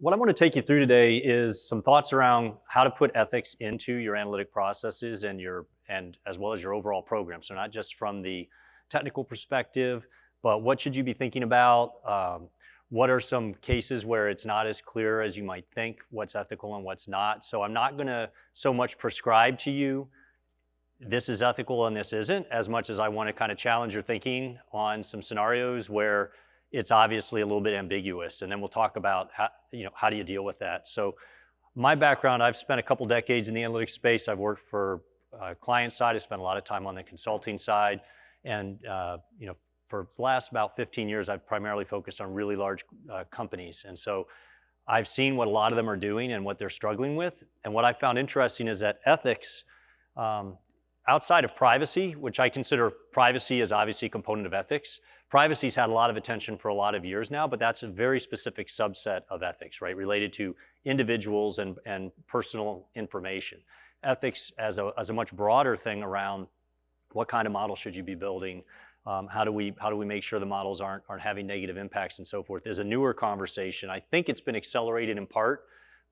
What I'm going to take you through today is some thoughts around how to put ethics into your analytic processes and as well as your overall program. So not just from the technical perspective, but what should you be thinking about? What are some cases where it's not as clear as you might think what's ethical and what's not? So I'm not going to so much prescribe to you this is ethical and this isn't, as much as I want to kind of challenge your thinking on some scenarios where it's obviously a little bit ambiguous. And then we'll talk about how do you deal with that. So my background, I've spent a couple decades in the analytics space. I've worked for client side. I spent a lot of time on the consulting side. And for the last about 15 years, I've primarily focused on really large companies. And so I've seen what a lot of them are doing and what they're struggling with. And what I found interesting is that ethics, outside of privacy, which I consider privacy as obviously a component of ethics, privacy's had a lot of attention for a lot of years now, but that's a very specific subset of ethics, right? Related to individuals and personal information. Ethics as a much broader thing around what kind of model should you be building, how do we make sure the models aren't having negative impacts and so forth, is a newer conversation. I think it's been accelerated in part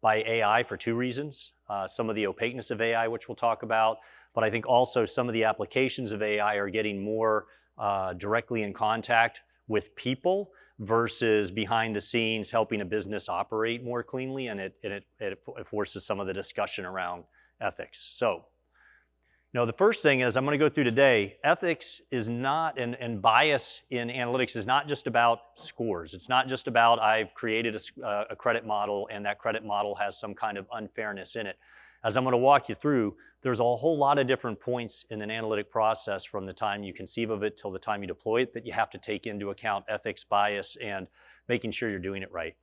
by AI for two reasons. Some of the opaqueness of AI, which we'll talk about, but I think also some of the applications of AI are getting more directly in contact with people versus behind the scenes helping a business operate more cleanly, and it forces some of the discussion around ethics. So, the first thing is I'm going to go through today, ethics is not, and bias in analytics is not just about scores. It's not just about I've created a credit model and that credit model has some kind of unfairness in it. As I'm going to walk you through, there's a whole lot of different points in an analytic process from the time you conceive of it till the time you deploy it that you have to take into account ethics, bias, and making sure you're doing it right.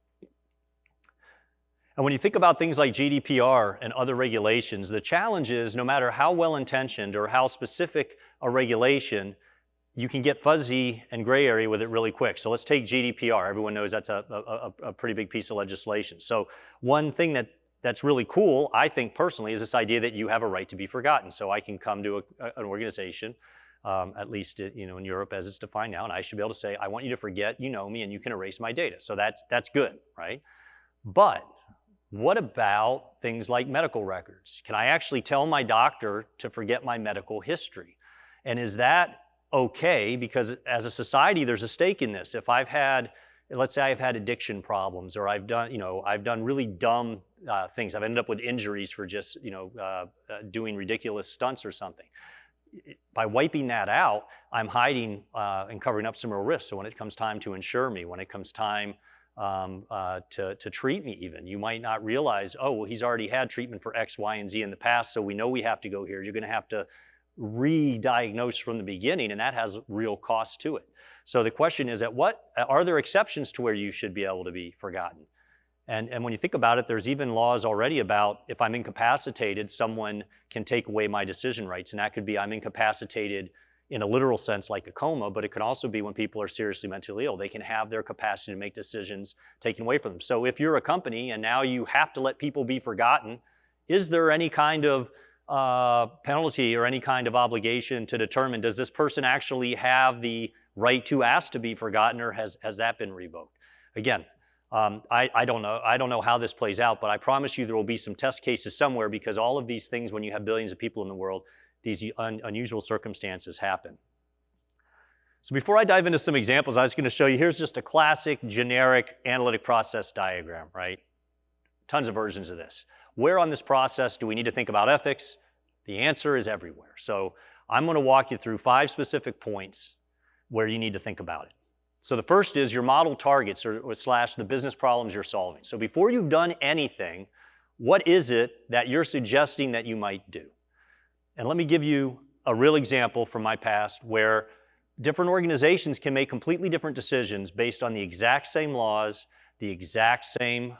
And when you think about things like GDPR and other regulations, the challenge is no matter how well-intentioned or how specific a regulation, you can get fuzzy and gray area with it really quick. So let's take GDPR. Everyone knows that's a pretty big piece of legislation. So one thing that's really cool, I think personally, is this idea that you have a right to be forgotten. So I can come to an organization, at least in Europe as it's defined now, and I should be able to say, I want you to forget you know me and you can erase my data. So that's good, right? But what about things like medical records? Can I actually tell my doctor to forget my medical history? And is that okay? Because as a society, there's a stake in this. If let's say I've had addiction problems, or I've done really dumb things. I've ended up with injuries for just doing ridiculous stunts or something. By wiping that out, I'm hiding and covering up some real risks. So when it comes time to insure me, when it comes time to treat me even, you might not realize, oh, well, he's already had treatment for X, Y, and Z in the past, so we know we have to go here. You're going to have to re-diagnose from the beginning, and that has real cost to it. So the question is, are there exceptions to where you should be able to be forgotten? And when you think about it, there's even laws already about if I'm incapacitated, someone can take away my decision rights, and that could be I'm incapacitated in a literal sense like a coma, but it can also be when people are seriously mentally ill. They can have their capacity to make decisions taken away from them. So if you're a company and now you have to let people be forgotten, is there any kind of penalty or any kind of obligation to determine, does this person actually have the right to ask to be forgotten, or has that been revoked? Again, I don't know how this plays out, but I promise you there will be some test cases somewhere, because all of these things, when you have billions of people in the world, these unusual circumstances happen. So before I dive into some examples, I was going to show you, here's just a classic generic analytic process diagram, right? Tons of versions of this. Where on this process do we need to think about ethics? The answer is everywhere. So I'm going to walk you through 5 specific points where you need to think about it. So the first is your model targets or slash the business problems you're solving. So before you've done anything, what is it that you're suggesting that you might do? And let me give you a real example from my past where different organizations can make completely different decisions based on the exact same laws, the exact same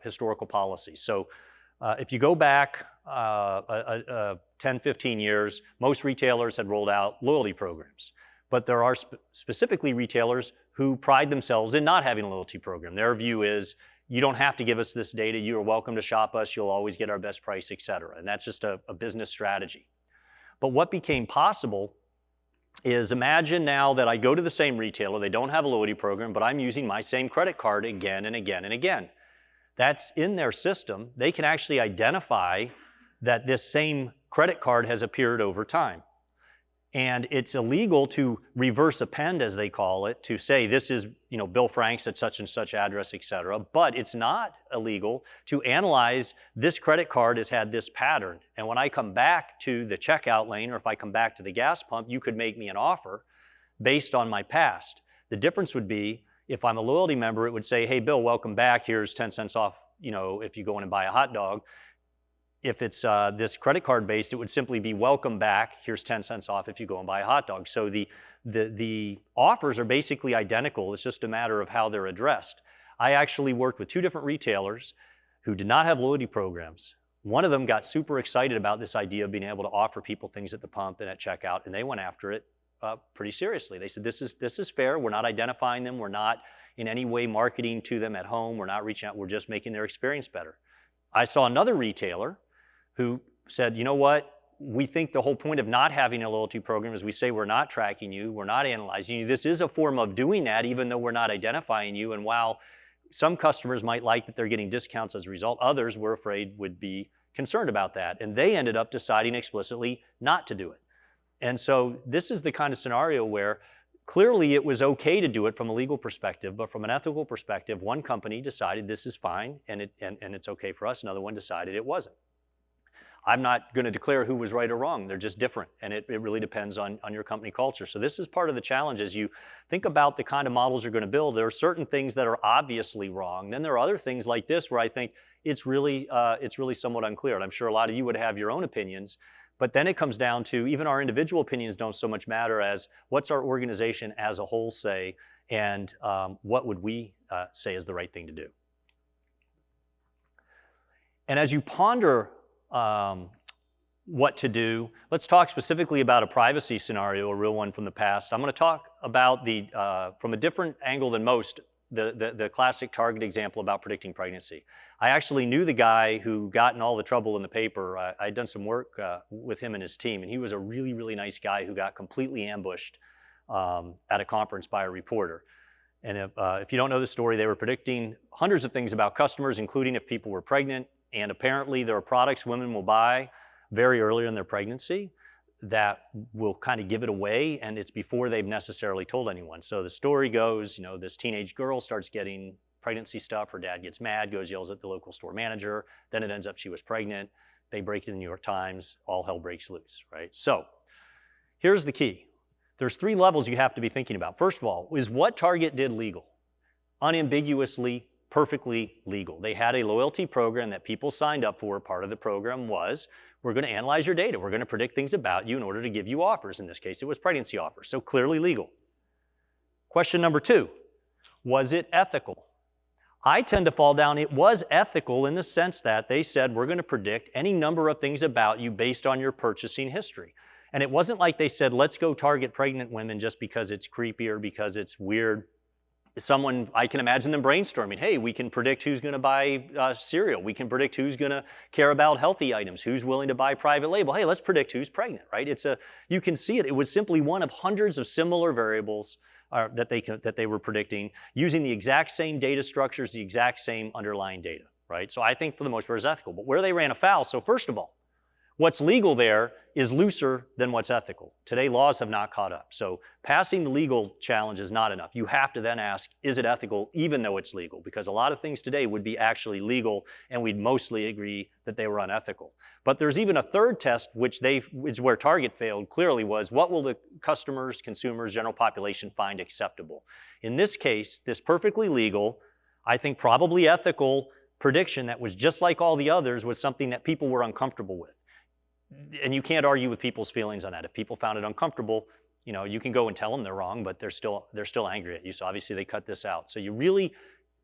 historical policies. So if you go back 10, 15 years, most retailers had rolled out loyalty programs. But there are specifically retailers who pride themselves in not having a loyalty program. Their view is, you don't have to give us this data. You are welcome to shop us. You'll always get our best price, et cetera. And that's just a business strategy. But what became possible is imagine now that I go to the same retailer, they don't have a loyalty program, but I'm using my same credit card again and again and again. That's in their system. They can actually identify that this same credit card has appeared over time. And it's illegal to reverse append, as they call it, to say this is, Bill Franks at such and such address, et cetera. But it's not illegal to analyze this credit card has had this pattern. And when I come back to the checkout lane, or if I come back to the gas pump, you could make me an offer based on my past. The difference would be if I'm a loyalty member, it would say, hey, Bill, welcome back. Here's 10 cents off, if you go in and buy a hot dog. If it's this credit card based, it would simply be welcome back. Here's 10 cents off if you go and buy a hot dog. So the offers are basically identical. It's just a matter of how they're addressed. I actually worked with 2 different retailers who did not have loyalty programs. One of them got super excited about this idea of being able to offer people things at the pump and at checkout, and they went after it pretty seriously. They said, this is fair. We're not identifying them. We're not in any way marketing to them at home. We're not reaching out. We're just making their experience better. I saw another retailer who said, you know what, we think the whole point of not having a loyalty program is we say we're not tracking you, we're not analyzing you. This is a form of doing that even though we're not identifying you. And while some customers might like that they're getting discounts as a result, others we're afraid would be concerned about that. And they ended up deciding explicitly not to do it. And so this is the kind of scenario where clearly it was okay to do it from a legal perspective, but from an ethical perspective, one company decided this is fine and it's okay for us, another one decided it wasn't. I'm not going to declare who was right or wrong. They're just different, and it really depends on your company culture. So this is part of the challenge as you think about the kind of models you're going to build. There are certain things that are obviously wrong. Then there are other things like this where I think it's really somewhat unclear. And I'm sure a lot of you would have your own opinions, but then it comes down to even our individual opinions don't so much matter as what's our organization as a whole say, and what would we say is the right thing to do. And as you ponder what to do, let's talk specifically about a privacy scenario, a real one from the past. I'm going to talk about from a different angle than most, the classic Target example about predicting pregnancy. I actually knew the guy who got in all the trouble in the paper. I'd done some work with him and his team, and he was a really, really nice guy who got completely ambushed at a conference by a reporter. And if you don't know the story, they were predicting hundreds of things about customers, including if people were pregnant. And apparently there are products women will buy very early in their pregnancy that will kind of give it away, and it's before they've necessarily told anyone. So the story goes, this teenage girl starts getting pregnancy stuff. Her dad gets mad, goes yells at the local store manager. Then it ends up she was pregnant. They break it in the New York Times. All hell breaks loose, right? So here's the key. There's 3 levels you have to be thinking about. First of all, is what Target did legal? Unambiguously, perfectly legal. They had a loyalty program that people signed up for. Part of the program was, we're going to analyze your data. We're going to predict things about you in order to give you offers. In this case, it was pregnancy offers, so clearly legal. Question number 2, was it ethical? I tend to fall down, it was ethical in the sense that they said, we're going to predict any number of things about you based on your purchasing history. And it wasn't like they said, let's go target pregnant women just because it's creepy or because it's weird. I can imagine them brainstorming, hey, we can predict who's going to buy cereal. We can predict who's going to care about healthy items, who's willing to buy private label. Hey, let's predict who's pregnant, right? You can see it. It was simply one of hundreds of similar variables that they were predicting using the exact same data structures, the exact same underlying data, right? So I think for the most part it's ethical. But where they ran afoul, so first of all, what's legal there is looser than what's ethical. Today, laws have not caught up. So passing the legal challenge is not enough. You have to then ask, is it ethical even though it's legal? Because a lot of things today would be actually legal, and we'd mostly agree that they were unethical. But there's even a third test, which is where Target failed clearly, was what will the customers, consumers, general population find acceptable? In this case, this perfectly legal, I think probably ethical prediction that was just like all the others was something that people were uncomfortable with. And you can't argue with people's feelings on that. If people found it uncomfortable, you can go and tell them they're wrong, but they're still angry at you. So obviously they cut this out. So you really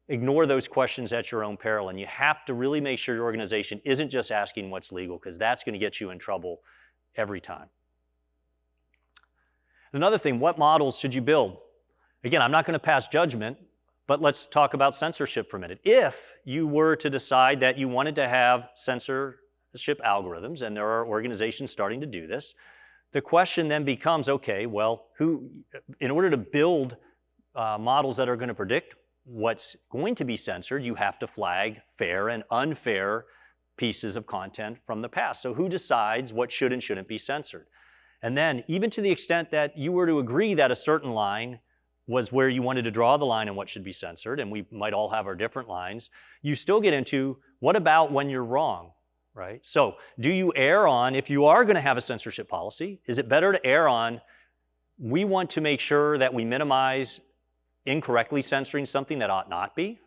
ignore those questions at your own peril, and you have to really make sure your organization isn't just asking what's legal, because that's going to get you in trouble every time. Another thing, what models should you build? Again, I'm not going to pass judgment, but let's talk about censorship for a minute. If you were to decide that you wanted to have censorship algorithms, and there are organizations starting to do this, the question then becomes, okay, well, in order to build models that are going to predict what's going to be censored, you have to flag fair and unfair pieces of content from the past. So who decides what should and shouldn't be censored? And then even to the extent that you were to agree that a certain line was where you wanted to draw the line on what should be censored, and we might all have our different lines, you still get into what about when you're wrong, right? So do you err on, if you are going to have a censorship policy, is it better to err on, we want to make sure that we minimize incorrectly censoring something that ought not be,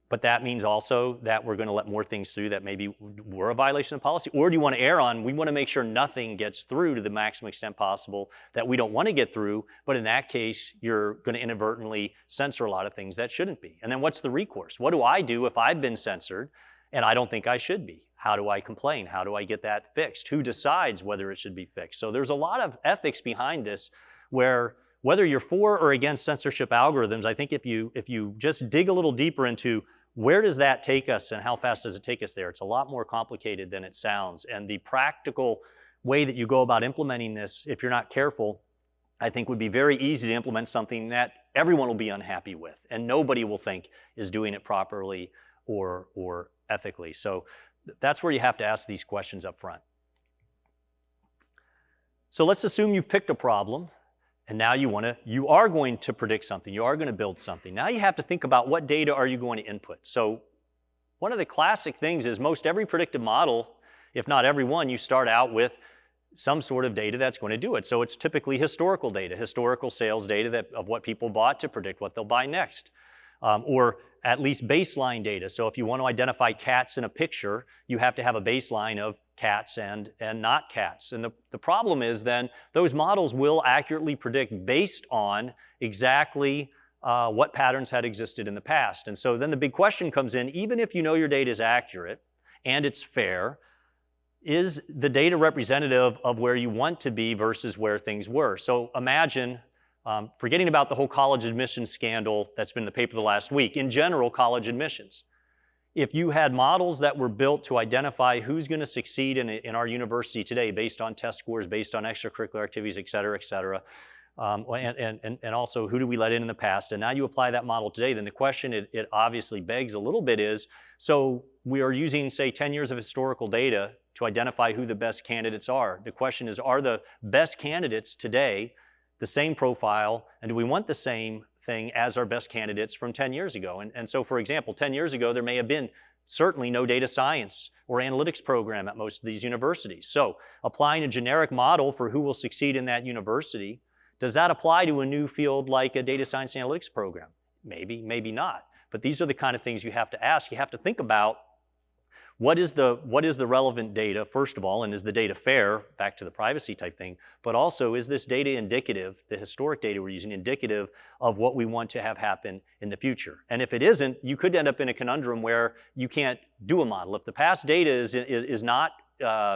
but that means also that we're going to let more things through that maybe were a violation of policy? Or do you want to err on, we want to make sure nothing gets through to the maximum extent possible that we don't want to get through, but in that case, you're going to inadvertently censor a lot of things that shouldn't be. And then what's the recourse? What do I do if I've been censored and I don't think I should be? How do I complain? How do I get that fixed? Who decides whether it should be fixed? So there's a lot of ethics behind this where whether you're for or against censorship algorithms, I think if you just dig a little deeper into where does that take us and how fast does it take us there, it's a lot more complicated than it sounds. And the practical way that you go about implementing this, if you're not careful, I think would be very easy to implement something that everyone will be unhappy with and nobody will think is doing it properly or ethically. So that's where you have to ask these questions up front. So let's assume you've picked a problem. And now you are going to predict something, you are going to build something. Now you have to think about what data are you going to input. So one of the classic things is most every predictive model, if not every one, you start out with some sort of data that's going to do it. So it's typically historical data, historical sales data of what people bought to predict what they'll buy next. Or at least baseline data. So if you want to identify cats in a picture, you have to have a baseline of cats and not cats. And the problem is then those models will accurately predict based on exactly what patterns had existed in the past. And so then the big question comes in, even if you know your data is accurate and it's fair, is the data representative of where you want to be versus where things were? So imagine, forgetting about the whole college admissions scandal that's been in the paper the last week, in general, college admissions. If you had models that were built to identify who's going to succeed in our university today based on test scores, based on extracurricular activities, et cetera, and also who do we let in the past, and now you apply that model today, then the question it obviously begs a little bit is, so we are using, say, 10 years of historical data to identify who the best candidates are. The question is, are the best candidates today the same profile, and do we want the same thing as our best candidates from 10 years ago? And so, for example, 10 years ago, there may have been certainly no data science or analytics program at most of these universities. So applying a generic model for who will succeed in that university, does that apply to a new field like a data science and analytics program? Maybe, maybe not. But these are the kind of things you have to ask. You have to think about what is the relevant data, first of all, and is the data fair, back to the privacy type thing, but also is this data indicative, the historic data we're using, indicative of what we want to have happen in the future? And if it isn't, you could end up in a conundrum where you can't do a model. If the past data is not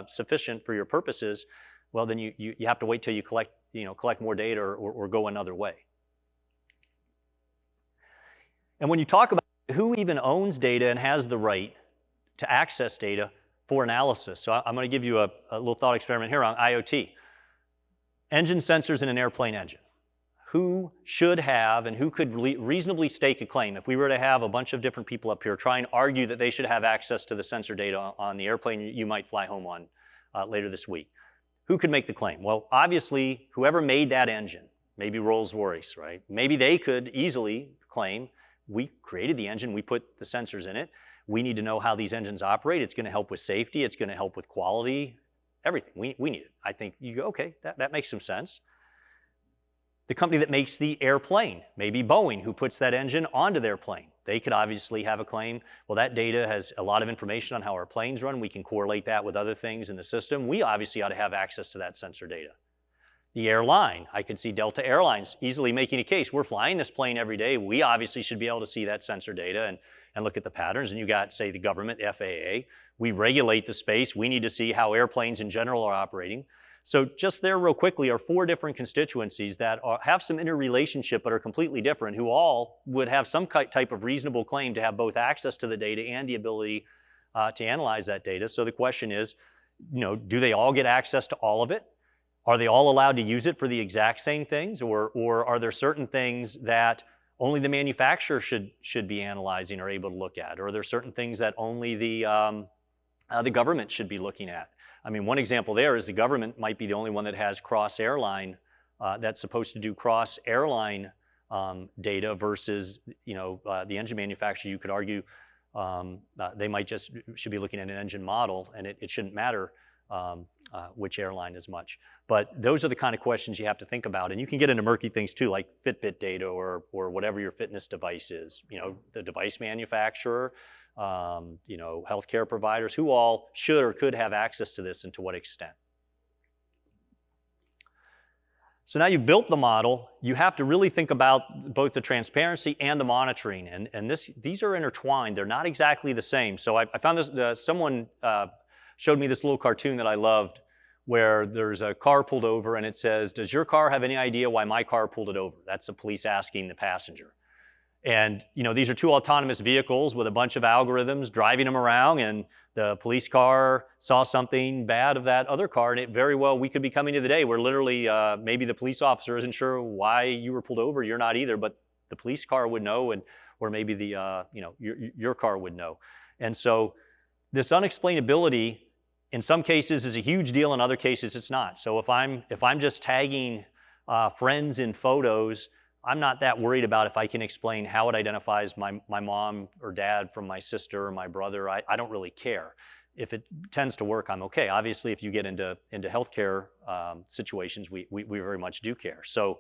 sufficient for your purposes, well, then you have to wait till you collect more data or go another way. And when you talk about who even owns data and has the right to access data for analysis. So I'm going to give you a little thought experiment here on IoT. Engine sensors in an airplane engine. Who should have and who could reasonably stake a claim? If we were to have a bunch of different people up here try and argue that they should have access to the sensor data on the airplane you might fly home on later this week, who could make the claim? Well, obviously, whoever made that engine, maybe Rolls-Royce, right? Maybe they could easily claim, we created the engine, we put the sensors in it, we need to know how these engines operate. It's going to help with safety. It's going to help with quality, everything. We need it. I think you go, okay, that makes some sense. The company that makes the airplane, maybe Boeing, who puts that engine onto their plane, they could obviously have a claim. Well, that data has a lot of information on how our planes run. We can correlate that with other things in the system. We obviously ought to have access to that sensor data. The airline, I could see Delta Airlines easily making a case. We're flying this plane every day. We obviously should be able to see that sensor data and look at the patterns. And you got, say, the government, FAA. We regulate the space. We need to see how airplanes in general are operating. So just there real quickly are 4 different constituencies that have some interrelationship but are completely different, who all would have some type of reasonable claim to have both access to the data and the ability to analyze that data. So the question is, do they all get access to all of it? Are they all allowed to use it for the exact same things, or are there certain things that only the manufacturer should be analyzing or able to look at? Or are there certain things that only the government should be looking at? I mean, one example there is the government might be the only one that has cross-airline, that's supposed to do cross-airline data versus, the engine manufacturer. You could argue they might should be looking at an engine model, and it shouldn't matter which airline as much. But those are the kind of questions you have to think about. And you can get into murky things too, like Fitbit data or whatever your fitness device is. The device manufacturer, healthcare providers, who all should or could have access to this and to what extent. So now you've built the model, you have to really think about both the transparency and the monitoring. And these are intertwined. They're not exactly the same. So I found this, someone showed me this little cartoon that I loved, where there's a car pulled over and it says, "Does your car have any idea why my car pulled it over?" That's the police asking the passenger. And these are two autonomous vehicles with a bunch of algorithms driving them around, and the police car saw something bad of that other car, and it very well, we could be coming to the day where literally maybe the police officer isn't sure why you were pulled over, you're not either, but the police car would know, or maybe your car would know. And so this unexplainability in some cases is a huge deal, in other cases it's not. So if I'm just tagging friends in photos, I'm not that worried about if I can explain how it identifies my mom or dad from my sister or my brother. I don't really care. If it tends to work, I'm okay. Obviously, if you get into healthcare situations, we very much do care. So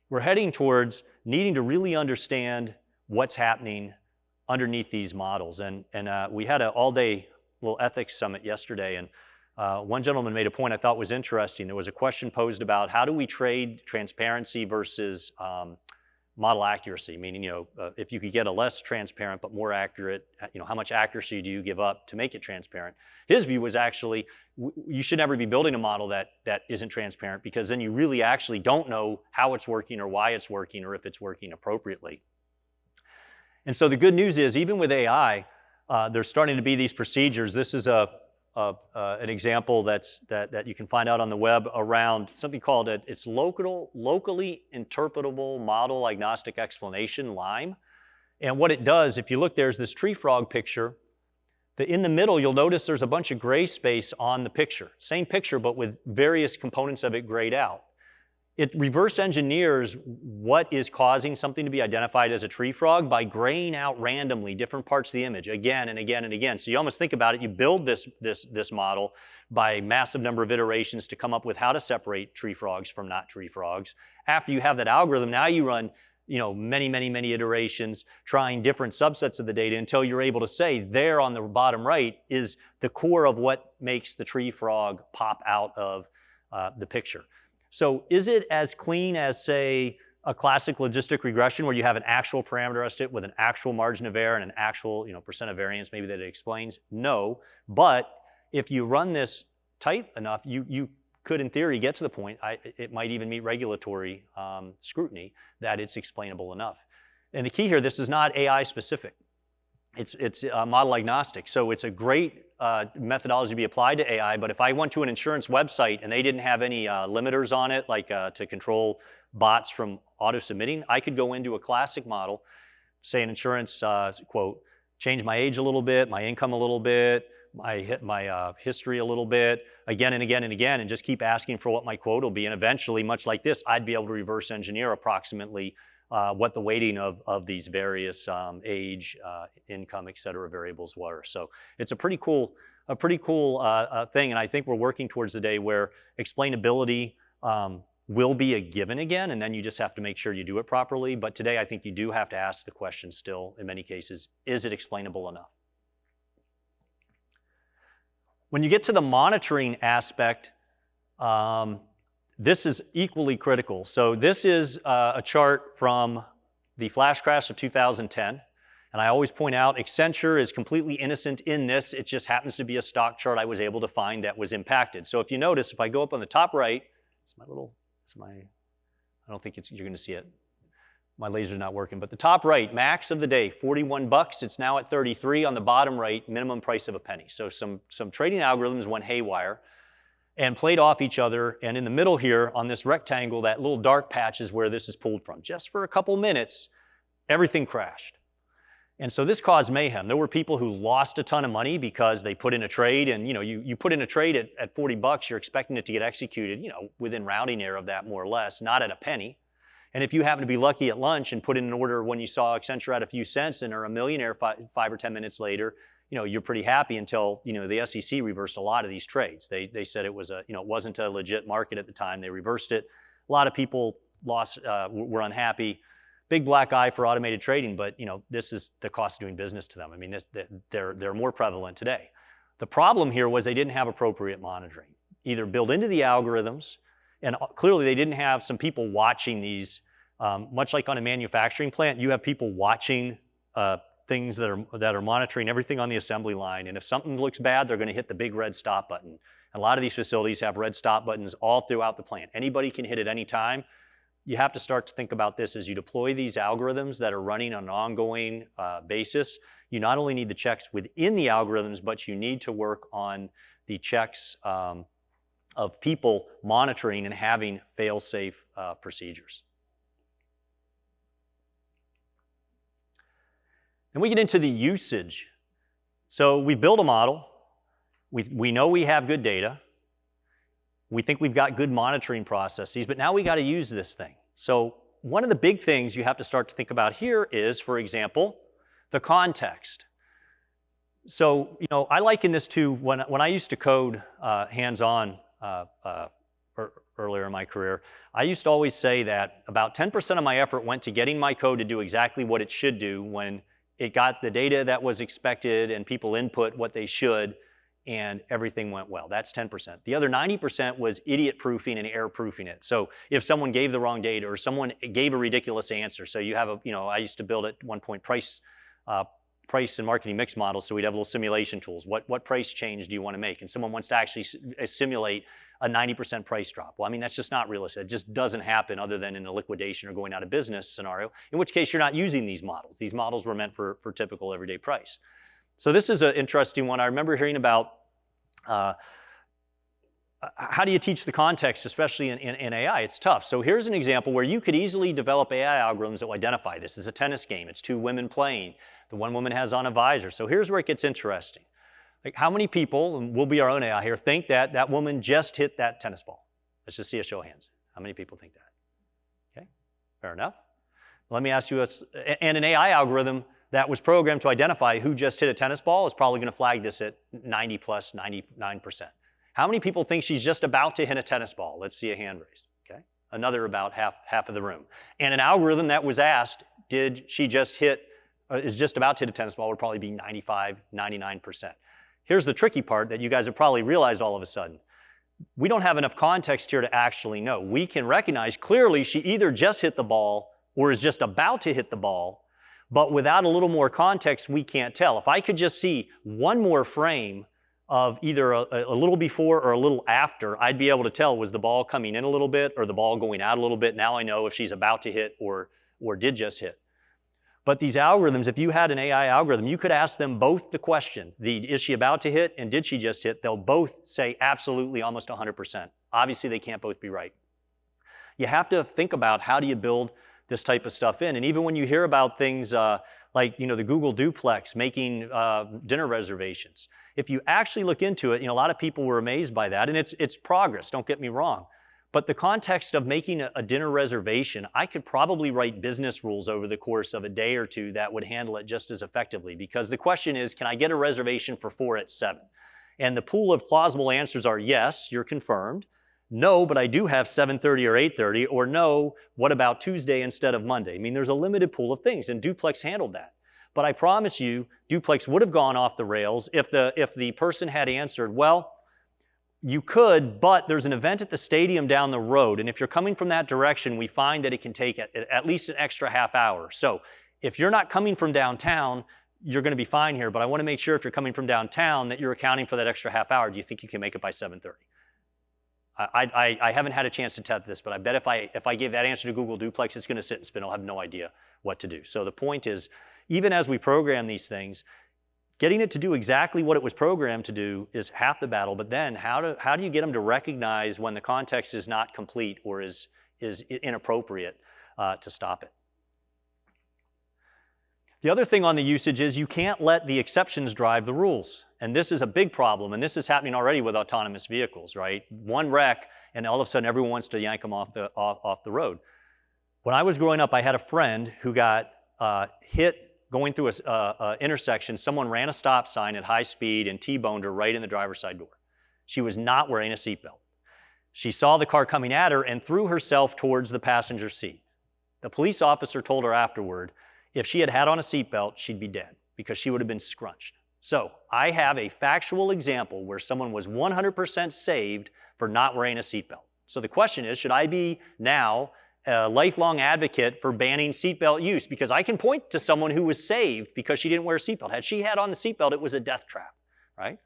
we're heading towards needing to really understand what's happening underneath these models. And we had an all-day little ethics summit yesterday, and one gentleman made a point I thought was interesting. There was a question posed about how do we trade transparency versus model accuracy, meaning, if you could get a less transparent but more accurate, how much accuracy do you give up to make it transparent? His view was actually, you should never be building a model that isn't transparent, because then you really actually don't know how it's working or why it's working or if it's working appropriately. And so the good news is, even with AI, there's starting to be these procedures. This is an example that you can find out on the web around something called it's locally interpretable model agnostic explanation, LIME. And what it does, if you look, there's this tree frog picture. In the middle, you'll notice there's a bunch of gray space on the picture. Same picture, but with various components of it grayed out. It reverse engineers what is causing something to be identified as a tree frog by graying out randomly different parts of the image again and again and again. So you almost think about it, you build this model by massive number of iterations to come up with how to separate tree frogs from not tree frogs. After you have that algorithm, now you run many iterations trying different subsets of the data until you're able to say there on the bottom right is the core of what makes the tree frog pop out of the picture. So is it as clean as, say, a classic logistic regression where you have an actual parameter estimate with an actual margin of error and an actual percent of variance maybe that it explains? No, but if you run this tight enough, you could in theory get to the point, it might even meet regulatory scrutiny, that it's explainable enough. And the key here, this is not AI specific. It's model agnostic, so it's a great methodology to be applied to AI, but if I went to an insurance website and they didn't have any limiters on it, like to control bots from auto-submitting, I could go into a classic model, say an insurance quote, change my age a little bit, my income a little bit, my history a little bit, again and again and again, and just keep asking for what my quote will be, and eventually, much like this, I'd be able to reverse engineer approximately what the weighting of these various age, income, et cetera, variables were. So it's a pretty cool thing, and I think we're working towards the day where explainability will be a given again, and then you just have to make sure you do it properly. But today, I think you do have to ask the question still, in many cases, is it explainable enough? When you get to the monitoring aspect, this is equally critical. So this is a chart from the flash crash of 2010. And I always point out, Accenture is completely innocent in this. It just happens to be a stock chart I was able to find that was impacted. So if you notice, if I go up on the top right, I don't think you're going to see it. My laser's not working. But the top right, max of the day, 41 bucks. It's now at 33. On the bottom right, minimum price of a penny. So some trading algorithms went haywire. and played off each other. And in the middle here on this rectangle, that little dark patch is where this is pulled from. Just for a couple minutes, everything crashed. And so this caused mayhem. There were people who lost a ton of money because they put in a trade, and you put in a trade at 40 bucks, you're expecting it to get executed, within rounding error of that more or less, not at a penny. And if you happen to be lucky at lunch and put in an order when you saw Accenture at a few cents and are a millionaire 5 or 10 minutes later, you're pretty happy until, the SEC reversed a lot of these trades. They said it was it wasn't a legit market at the time. They reversed it. A lot of people were unhappy. Big black eye for automated trading, but this is the cost of doing business to them. I mean, they're more prevalent today. The problem here was they didn't have appropriate monitoring, either built into the algorithms, and clearly they didn't have some people watching these. Much like on a manufacturing plant, you have people watching things that are monitoring everything on the assembly line, and if something looks bad, they're going to hit the big red stop button. And a lot of these facilities have red stop buttons all throughout the plant. Anybody can hit it any time. You have to start to think about this as you deploy these algorithms that are running on an ongoing basis. You not only need the checks within the algorithms, but you need to work on the checks of people monitoring and having fail-safe procedures. And we get into the usage. So we build a model. We know we have good data. We think we've got good monitoring processes, but now we got to use this thing. So one of the big things you have to start to think about here is, for example, the context. So, I liken this to when I used to code hands-on earlier in my career, I used to always say that about 10% of my effort went to getting my code to do exactly what it should do when it got the data that was expected and people input what they should, and everything went well. That's 10%. The other 90% was idiot proofing and error proofing it. So if someone gave the wrong data or someone gave a ridiculous answer, so you have I used to build at one point price and marketing mix models, so we'd have little simulation tools. What price change do you want to make? And someone wants to actually simulate a 90% price drop. Well, I mean, that's just not realistic. It just doesn't happen other than in a liquidation or going out of business scenario, in which case you're not using these models. These models were meant for typical everyday price. So this is an interesting one. I remember hearing about how do you teach the context, especially in AI? It's tough. So here's an example where you could easily develop AI algorithms that will identify this. It's a tennis game. It's two women playing. The one woman has on a visor. So here's where it gets interesting. Like, how many people, and we'll be our own AI here, think that that woman just hit that tennis ball? Let's just see a show of hands. How many people think that? Okay, fair enough. Let me ask you, and an AI algorithm that was programmed to identify who just hit a tennis ball is probably going to flag this at 90 plus, 99%. How many people think she's just about to hit a tennis ball? Let's see a hand raised. Okay, another about half of the room. And an algorithm that was asked, did she just hit, is just about to hit a tennis ball, would probably be 95, 99%. Here's the tricky part that you guys have probably realized all of a sudden. We don't have enough context here to actually know. We can recognize clearly she either just hit the ball or is just about to hit the ball, but without a little more context, we can't tell. If I could just see one more frame of either a little before or a little after, I'd be able to tell, was the ball coming in a little bit or the ball going out a little bit? Now I know if she's about to hit or did just hit. But these algorithms, if you had an AI algorithm, you could ask them both the question, is she about to hit and did she just hit? They'll both say absolutely, almost 100%. Obviously, they can't both be right. You have to think about, how do you build this type of stuff in? And even when you hear about things like the Google duplex, making dinner reservations, if you actually look into it, a lot of people were amazed by that, and it's progress, don't get me wrong. But the context of making a dinner reservation, I could probably write business rules over the course of a day or two that would handle it just as effectively, because the question is, can I get a reservation for 4 at 7? And the pool of plausible answers are yes, you're confirmed. No, but I do have 7:30 or 8:30, or no, what about Tuesday instead of Monday? I mean, there's a limited pool of things, and duplex handled that. But I promise you, duplex would have gone off the rails if the person had answered, well, you could, but there's an event at the stadium down the road, and if you're coming from that direction, we find that it can take at least an extra half hour. So if you're not coming from downtown, you're going to be fine here, but I want to make sure if you're coming from downtown that you're accounting for that extra half hour. Do you think you can make it by 7:30? I haven't had a chance to test this, but I bet if I gave that answer to Google Duplex, it's going to sit and spin. I'll have no idea what to do. So the point is, even as we program these things, Getting it to do exactly what it was programmed to do is half the battle, but then how do you get them to recognize when the context is not complete or is inappropriate to stop it? The other thing on the usage is you can't let the exceptions drive the rules. And this is a big problem, and this is happening already with autonomous vehicles, right? One wreck, and all of a sudden everyone wants to yank them off the road. When I was growing up, I had a friend who got hit going through an intersection. Someone ran a stop sign at high speed and T-boned her right in the driver's side door. She was not wearing a seatbelt. She saw the car coming at her and threw herself towards the passenger seat. The police officer told her afterward, if she had had on a seatbelt, she'd be dead because she would have been scrunched. So I have a factual example where someone was 100% saved for not wearing a seatbelt. So the question is, should I be now a lifelong advocate for banning seatbelt use? Because I can point to someone who was saved because she didn't wear a seatbelt. Had she had on the seatbelt, it was a death trap, right?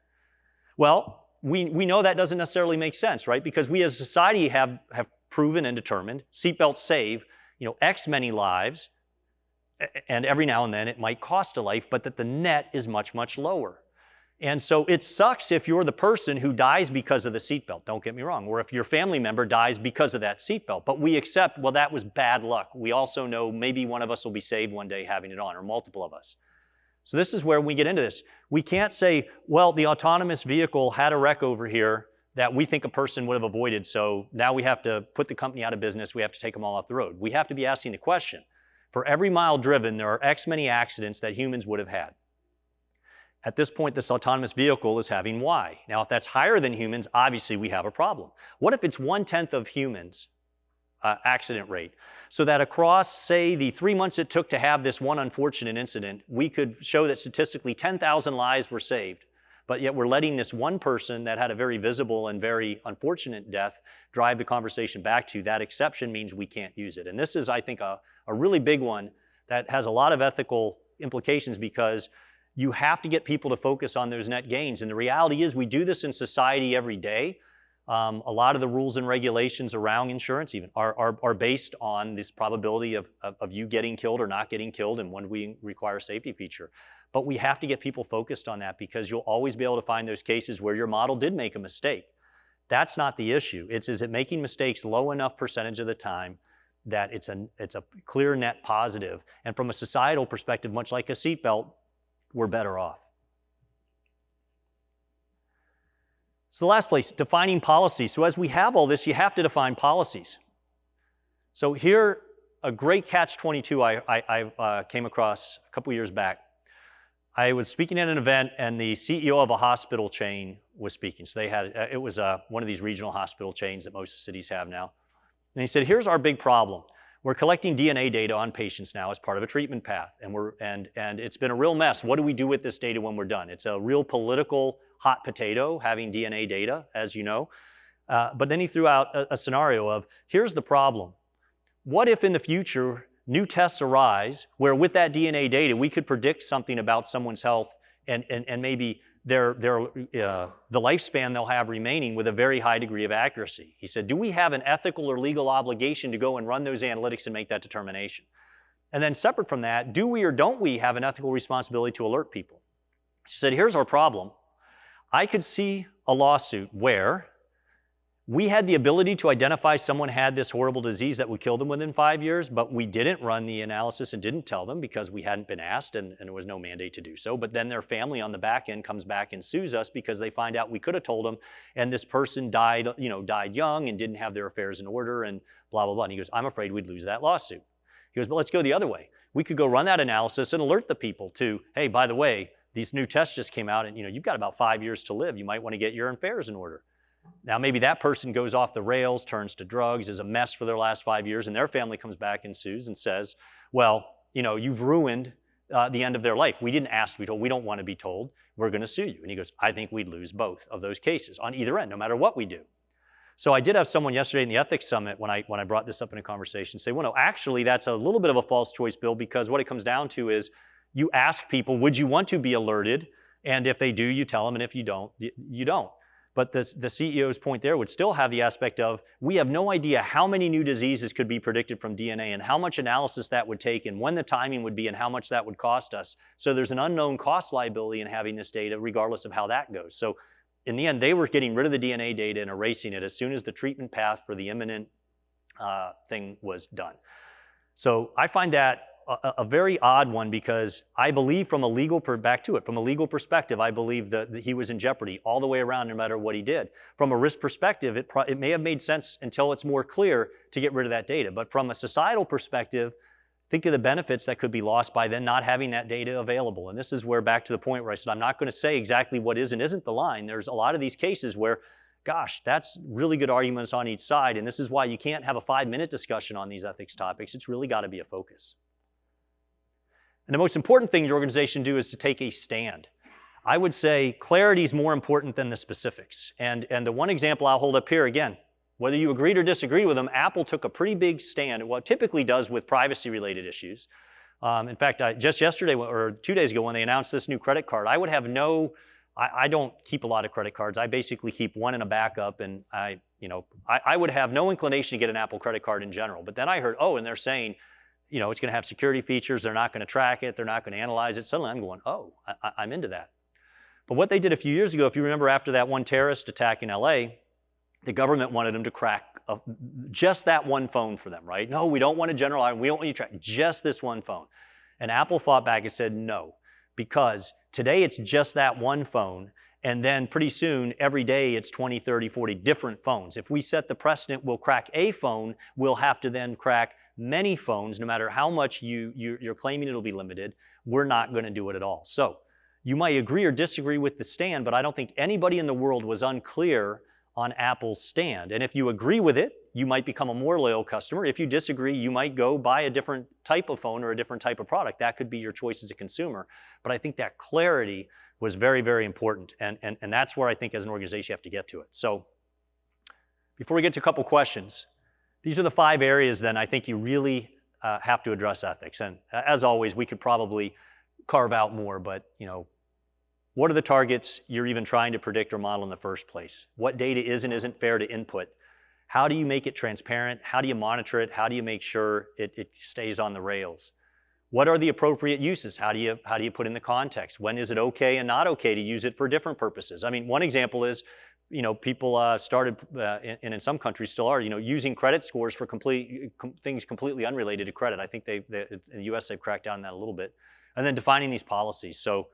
Well, we know that doesn't necessarily make sense, right? Because we as a society have proven and determined seatbelts save, X many lives, and every now and then it might cost a life, but that the net is much, much lower. And so it sucks if you're the person who dies because of the seatbelt, don't get me wrong, or if your family member dies because of that seatbelt. But we accept, well, that was bad luck. We also know maybe one of us will be saved one day having it on, or multiple of us. So this is where we get into this. We can't say, well, the autonomous vehicle had a wreck over here that we think a person would have avoided, so now we have to put the company out of business, we have to take them all off the road. We have to be asking the question, for every mile driven, there are X many accidents that humans would have had. At this point, this autonomous vehicle is having Y. Now, if that's higher than humans, obviously we have a problem. What if it's 1/10 of humans' accident rate? So that across, say, the 3 months it took to have this one unfortunate incident, we could show that statistically 10,000 lives were saved. But yet we're letting this one person that had a very visible and very unfortunate death drive the conversation back to that exception means we can't use it. And this is, I think, a really big one that has a lot of ethical implications because you have to get people to focus on those net gains. And the reality is we do this in society every day. A lot of the rules and regulations around insurance even are based on this probability of you getting killed or not getting killed and when we require a safety feature. But we have to get people focused on that because you'll always be able to find those cases where your model did make a mistake. That's not the issue. It's is it making mistakes low enough percentage of the time that it's a clear net positive. And from a societal perspective, much like a seatbelt, we're better off. So the last place, defining policies. So as we have all this, you have to define policies. So here, a great catch-22 I came across a couple years back. I was speaking at an event, and the CEO of a hospital chain was speaking. So they had it was one of these regional hospital chains that most cities have now. And he said, "Here's our big problem. We're collecting DNA data on patients now as part of a treatment path, and it's been a real mess. What do we do with this data when we're done? It's a real political hot potato, having DNA data, as you know. But then he threw out a scenario of, here's the problem. What if in the future new tests arise where with that DNA data we could predict something about someone's health and maybe the lifespan they'll have remaining with a very high degree of accuracy?" He said, "Do we have an ethical or legal obligation to go and run those analytics and make that determination? And then separate from that, do we or don't we have an ethical responsibility to alert people?" He said, "Here's our problem. I could see a lawsuit where we had the ability to identify someone had this horrible disease that would kill them within 5 years, but we didn't run the analysis and didn't tell them because we hadn't been asked and there was no mandate to do so. But then their family on the back end comes back and sues us because they find out we could have told them and this person died young and didn't have their affairs in order and blah, blah, blah." And he goes, "I'm afraid we'd lose that lawsuit." He goes, "But let's go the other way. We could go run that analysis and alert the people to, hey, by the way, these new tests just came out and you've got about 5 years to live. You might want to get your affairs in order." Now, maybe that person goes off the rails, turns to drugs, is a mess for their last 5 years, and their family comes back and sues and says, well, you've ruined the end of their life. We didn't ask to be told. We don't want to be told. We're going to sue you. And he goes, "I think we'd lose both of those cases on either end, no matter what we do." So I did have someone yesterday in the ethics summit when I brought this up in a conversation say, well, no, actually, that's a little bit of a false choice, Bill, because what it comes down to is you ask people, would you want to be alerted? And if they do, you tell them, and if you don't, you don't. But the CEO's point there would still have the aspect of, we have no idea how many new diseases could be predicted from DNA and how much analysis that would take and when the timing would be and how much that would cost us. So there's an unknown cost liability in having this data regardless of how that goes. So in the end, they were getting rid of the DNA data and erasing it as soon as the treatment path for the imminent thing was done. So I find that a very odd one, because I believe from a legal, from a legal perspective, I believe that he was in jeopardy all the way around no matter what he did. From a risk perspective, it may have made sense until it's more clear to get rid of that data. But from a societal perspective, think of the benefits that could be lost by then not having that data available. And this is where, back to the point where I said, I'm not going to say exactly what is and isn't the line. There's a lot of these cases where, gosh, that's really good arguments on each side. And this is why you can't have a 5-minute discussion on these ethics topics. It's really got to be a focus. And the most important thing your organization do is to take a stand. I would say clarity is more important than the specifics. And the one example I'll hold up here, again, whether you agreed or disagreed with them, Apple took a pretty big stand, what it typically does with privacy-related issues. In fact, just yesterday or 2 days ago when they announced this new credit card, I would have I don't keep a lot of credit cards. I basically keep one in a backup, and I would have no inclination to get an Apple credit card in general. But then I heard, and they're saying, it's going to have security features. They're not going to track it. They're not going to analyze it. Suddenly I'm going, I'm into that. But what they did a few years ago, if you remember after that one terrorist attack in LA, the government wanted them to crack just that one phone for them, right? No, we don't want to generalize. We don't want you to track just this one phone. And Apple fought back and said no, because today it's just that one phone. And then pretty soon, every day, it's 20, 30, 40 different phones. If we set the precedent, we'll crack a phone, we'll have to then crack many phones, no matter how much you're claiming it'll be limited. We're not going to do it at all. So you might agree or disagree with the stand, but I don't think anybody in the world was unclear on Apple's stand. And if you agree with it, you might become a more loyal customer. If you disagree, you might go buy a different type of phone or a different type of product. That could be your choice as a consumer. But I think that clarity was very, very important. And that's where I think as an organization you have to get to it. So before we get to a couple questions, these are the 5 areas then I think you really have to address ethics. And as always, we could probably carve out more, but what are the targets you're even trying to predict or model in the first place? What data is and isn't fair to input? How do you make it transparent? How do you monitor it? How do you make sure it stays on the rails? What are the appropriate uses? How do you put in the context? When is it okay and not okay to use it for different purposes? I mean, one example is, people started, and in some countries still are, using credit scores for things completely unrelated to credit. I think in the US they've cracked down on that a little bit. And then defining these policies. So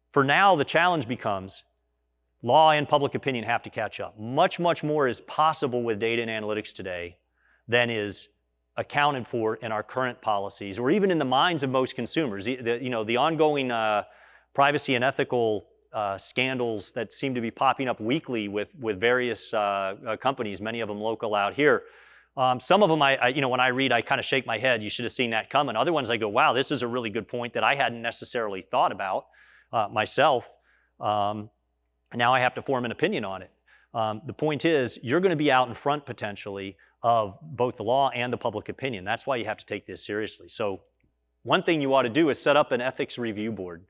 for now, the challenge becomes law and public opinion have to catch up. Much, much more is possible with data and analytics today than is accounted for in our current policies, or even in the minds of most consumers. The ongoing privacy and ethical scandals that seem to be popping up weekly with various companies, many of them local out here. Some of them, when I read, I kind of shake my head. You should have seen that coming. Other ones, I go, wow, this is a really good point that I hadn't necessarily thought about myself. Now I have to form an opinion on it. The point is, you're going to be out in front potentially of both the law and the public opinion. That's why you have to take this seriously. So one thing you ought to do is set up an ethics review board.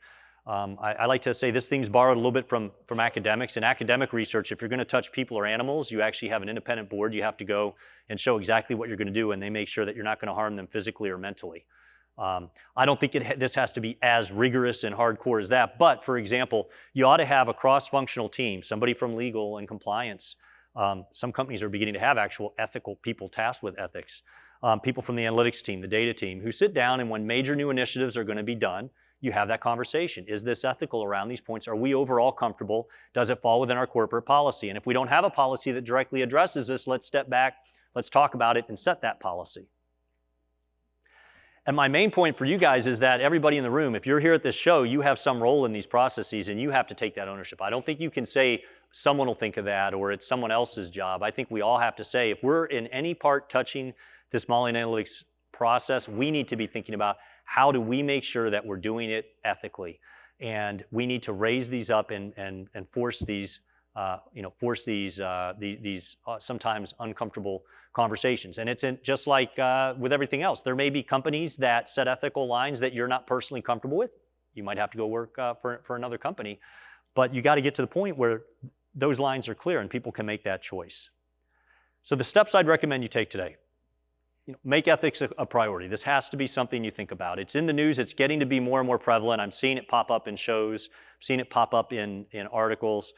I like to say this thing's borrowed a little bit from academics. In academic research, if you're going to touch people or animals, you actually have an independent board. You have to go and show exactly what you're going to do, and they make sure that you're not going to harm them physically or mentally. I don't think this has to be as rigorous and hardcore as that, but for example, you ought to have a cross-functional team, somebody from legal and compliance. Some companies are beginning to have actual ethical people tasked with ethics. People from the analytics team, the data team, who sit down, and when major new initiatives are going to be done, you have that conversation. Is this ethical around these points? Are we overall comfortable? Does it fall within our corporate policy? And if we don't have a policy that directly addresses this, let's step back, let's talk about it and set that policy. And my main point for you guys is that everybody in the room, if you're here at this show, you have some role in these processes and you have to take that ownership. I don't think you can say someone will think of that or it's someone else's job. I think we all have to say, if we're in any part touching this modeling analytics process, we need to be thinking about how do we make sure that we're doing it ethically. And we need to raise these up and force these sometimes uncomfortable conversations. And it's just like with everything else. There may be companies that set ethical lines that you're not personally comfortable with. You might have to go work for another company. But you got to get to the point where those lines are clear and people can make that choice. So the steps I'd recommend you take today. Make ethics a priority. This has to be something you think about. It's in the news. It's getting to be more and more prevalent. I'm seeing it pop up in shows. I'm seeing it pop up in articles.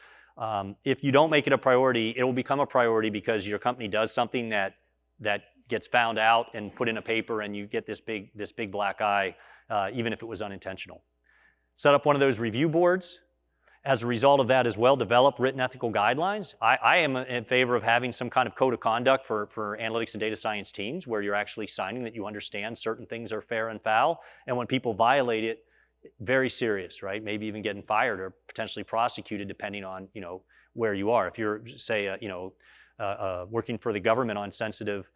If you don't make it a priority, it will become a priority because your company does something that gets found out and put in a paper, and you get this big black eye, even if it was unintentional. Set up one of those review boards. As a result of that as well, develop written ethical guidelines. I am in favor of having some kind of code of conduct for analytics and data science teams where you're actually signing that you understand certain things are fair and foul, and when people violate it, very serious, right? Maybe even getting fired or potentially prosecuted depending on where you are. If you're, say, working for the government on sensitive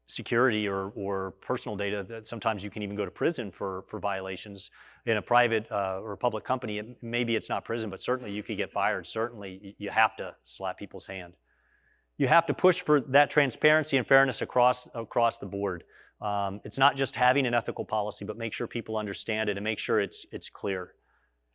security or personal data, that sometimes you can even go to prison for violations. In a private or public company, maybe it's not prison, but certainly you could get fired. Certainly you have to slap people's hand. You have to push for that transparency and fairness across the board. It's not just having an ethical policy, but make sure people understand it and make sure it's clear.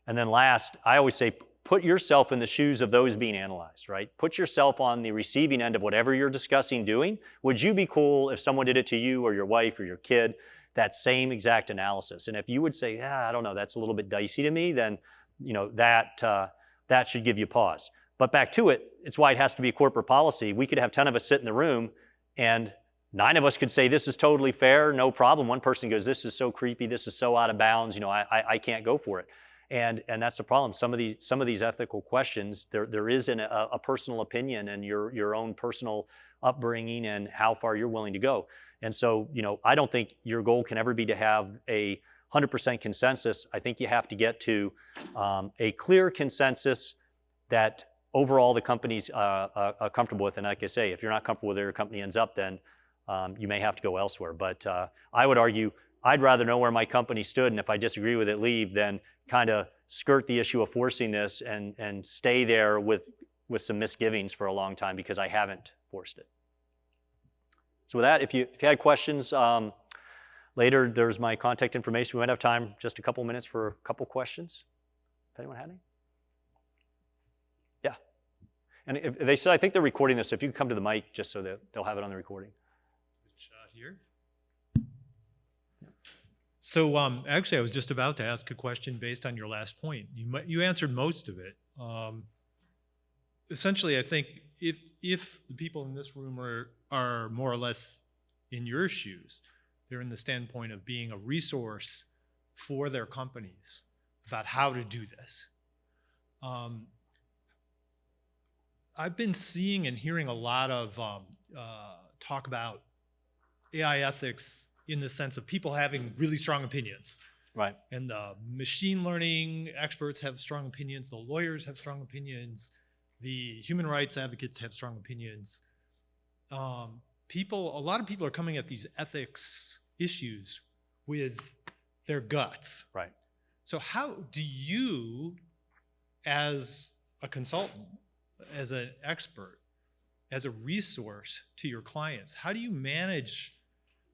And then last, I always say, put yourself in the shoes of those being analyzed, right? Put yourself on the receiving end of whatever you're discussing doing. Would you be cool if someone did it to you or your wife or your kid, that same exact analysis? And if you would say, I don't know, that's a little bit dicey to me, then that should give you pause. But back to it, it's why it has to be a corporate policy. We could have 10 of us sit in the room and 9 of us could say, this is totally fair, no problem. One person goes, this is so creepy, this is so out of bounds, I can't go for it. And that's the problem. Some of these ethical questions, there is a personal opinion and your own personal upbringing and how far you're willing to go. And so, I don't think your goal can ever be to have a 100% consensus. I think you have to get to a clear consensus that overall the company's comfortable with. And like I say, if you're not comfortable with where your company ends up, then you may have to go elsewhere. But I would argue, I'd rather know where my company stood, and if I disagree with it, leave, than kind of skirt the issue of forcing this and stay there with some misgivings for a long time because I haven't forced it. So with that, if you had questions later, there's my contact information. We might have time, just a couple minutes for a couple questions. If anyone had any? Yeah. And if they said, I think they're recording this, so if you could come to the mic just so that they'll have it on the recording. Here. So actually, I was just about to ask a question based on your last point. You answered most of it. Essentially, I think if the people in this room are more or less in your shoes, they're in the standpoint of being a resource for their companies about how to do this. I've been seeing and hearing a lot of talk about AI ethics in the sense of people having really strong opinions. Right. And the machine learning experts have strong opinions, the lawyers have strong opinions, the human rights advocates have strong opinions. A lot of people are coming at these ethics issues with their guts. Right. So how do you, as a consultant, as an expert, as a resource to your clients, how do you manage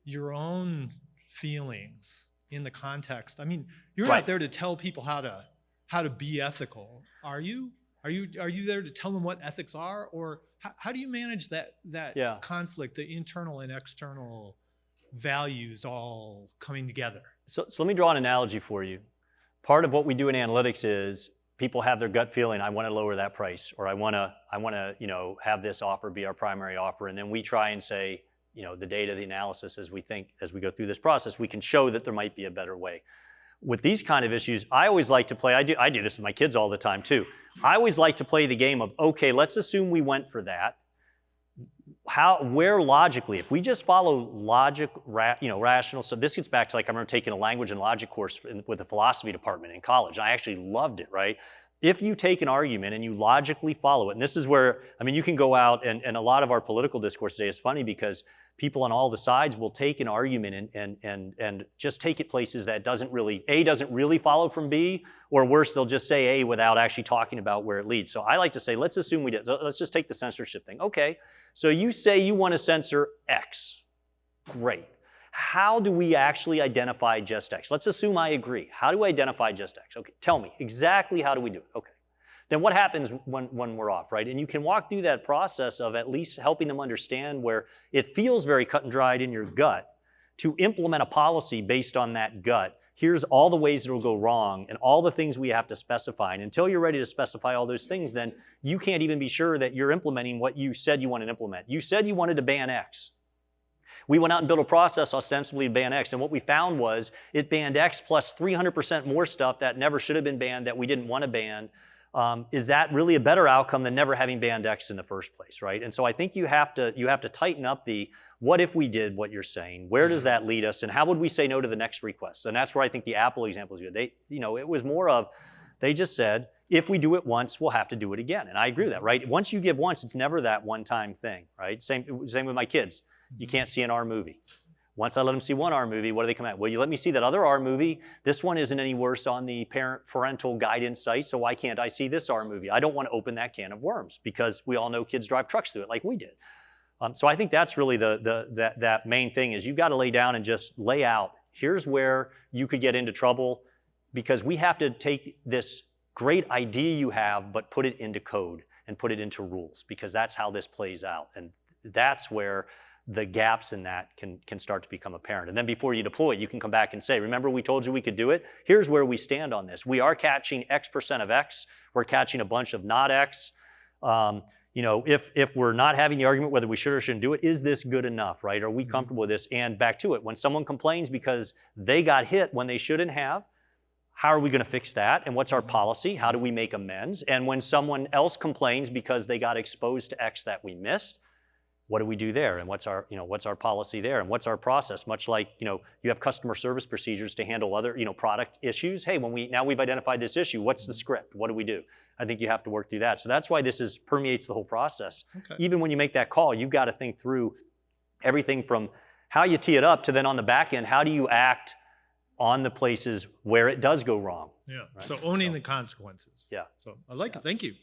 your own feelings in the context? I mean, you're not there to tell people how to be ethical, are you? Are you there to tell them what ethics are, or how do you manage that conflict, the internal and external values all coming together? So let me draw an analogy for you. Part of what we do in analytics is people have their gut feeling, I want to lower that price, or I want to have this offer be our primary offer, and then we try and say, the data, the analysis, as we go through this process, we can show that there might be a better way. With these kind of issues, I always like to play, I do this with my kids all the time too. I always like to play the game of, okay, let's assume we went for that. Where logically, if we just follow logic, rational, so this gets back to, like, I remember taking a language and logic course with the philosophy department in college. I actually loved it, right? If you take an argument and you logically follow it, and this is where, you can go out, and a lot of our political discourse today is funny because people on all the sides will take an argument and just take it places that A doesn't really follow from B, or worse, they'll just say A without actually talking about where it leads. So I like to say, let's assume we did. Let's just take the censorship thing. Okay, so you say you want to censor X. Great. How do we actually identify just X? Let's assume I agree. How do we identify just X? Okay, tell me, exactly how do we do it? Okay. then what happens when we're off, right? And you can walk through that process of at least helping them understand where it feels very cut and dried in your gut to implement a policy based on that gut. Here's all the ways it'll go wrong and all the things we have to specify. And until you're ready to specify all those things, then you can't even be sure that you're implementing what you said you wanted to implement. You said you wanted to ban X. We went out and built a process ostensibly to ban X, and what we found was it banned X plus 300% more stuff that never should have been banned that we didn't want to ban. Is that really a better outcome than never having banned X in the first place, right? And so I think you have to tighten up the what if we did what you're saying? Where does that lead us? And how would we say no to the next request? And that's where I think the Apple example is good. It was more of, they just said, if we do it once, we'll have to do it again. And I agree with that, right? Once you give once, it's never that one-time thing, right? Same with my kids. You can't see an R movie. Once I let them see one R movie, what do they come out? Well, you let me see that other R movie. This one isn't any worse on the parental guidance site, so why can't I see this R movie? I don't want to open that can of worms because we all know kids drive trucks through it like we did. So I think that's really that main thing is you've got to lay down and just lay out, here's where you could get into trouble because we have to take this great idea you have but put it into code and put it into rules because that's how this plays out. And that's where the gaps in that can start to become apparent. And then before you deploy it, you can come back and say, remember we told you we could do it? Here's where we stand on this. We are catching X% of X. We're catching a bunch of not X. If we're not having the argument whether we should or shouldn't do it, is this good enough, right? Are we comfortable with this? And back to it, when someone complains because they got hit when they shouldn't have, how are we going to fix that? And what's our policy? How do we make amends? And when someone else complains because they got exposed to X that we missed, what do we do there? And what's our policy there? And what's our process? Much like, you have customer service procedures to handle other, product issues. Hey, now we've identified this issue, what's the script? What do we do? I think you have to work through that. So that's why this permeates the whole process. Okay. Even when you make that call, you've got to think through everything from how you tee it up to then on the back end, how do you act on the places where it does go wrong? Yeah. Right? So owning the consequences. Yeah. So I like it. Thank you.